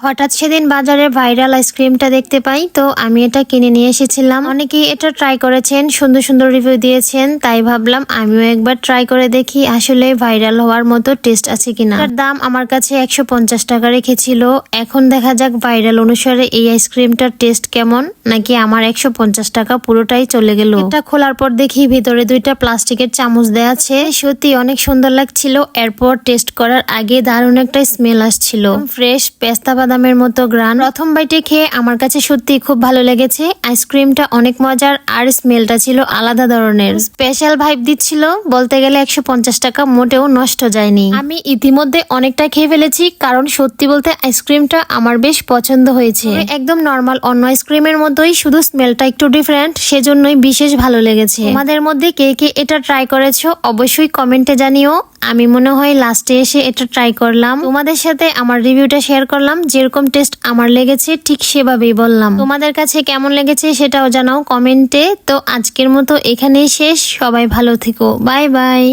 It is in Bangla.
হঠাৎ সেদিন বাজারে ভাইরাল আইসক্রিমটা দেখতে পাই, তো আমি এটা কিনে নিয়ে এসেছিলাম। অনেকেই এটা ট্রাই করেছেন, সুন্দর সুন্দর রিভিউ দিয়েছেন, তাই ভাবলাম আমিও একবার ট্রাই করে দেখি আসলে ভাইরাল হওয়ার মতো টেস্ট আছে কিনা। এটার দাম আমার কাছে 150 টাকা রেখেছিল। এখন দেখা যাক ভাইরাল অনুসারে এই আইসক্রিমটার টেস্ট কেমন, নাকি আমার 150 টাকা পুরোটাই চলে গেল। এটা খোলার পর দেখি ভিতরে দুইটা প্লাস্টিকের চামচ দেয়া আছে। সত্যি অনেক সুন্দর লাগছিল। এরপর টেস্ট করার আগে দারুণ একটা স্মেল আসছিল, ফ্রেশ পেস্তা বাদামের মতো গ্রান। প্রথম বাইটে খেয়ে আমার কাছে সত্যি খুব ভালো লেগেছে। আইসক্রিমটা অনেক মজার আর স্মেলটা ছিল আলাদা ধরনের, স্পেশাল ভাইব দিচ্ছিল। বলতে গেলে 150 টাকা মোটেও নষ্ট যায়নি। আমি ইতিমধ্যে অনেকটা খেয়ে ফেলেছি, কারণ সত্যি বলতে আইসক্রিমটা আমার বেশ পছন্দ হয়েছে। একদম নর্মাল অন্য আইসক্রিমের মতোই, শুধু স্মেলটা একটু ডিফারেন্ট, সেজন্যই বিশেষ ভালো লেগেছে। তোমাদের মধ্যে কে কে এটা ট্রাই করেছো অবশ্যই কমেন্টে জানিও। আমি মনে হয় লাস্টে এসে এটা ট্রাই করলাম, তোমাদের সাথে আমার রিভিউটা শেয়ার করলাম। যেরকম টেস্ট আমার লেগেছে ঠিক সেভাবেই বললাম। তোমাদের কাছে কেমন লেগেছে সেটাও জানাও কমেন্টে। তো আজকের মতো এখানেই শেষ। সবাই ভালো থেকো, বাই বাই।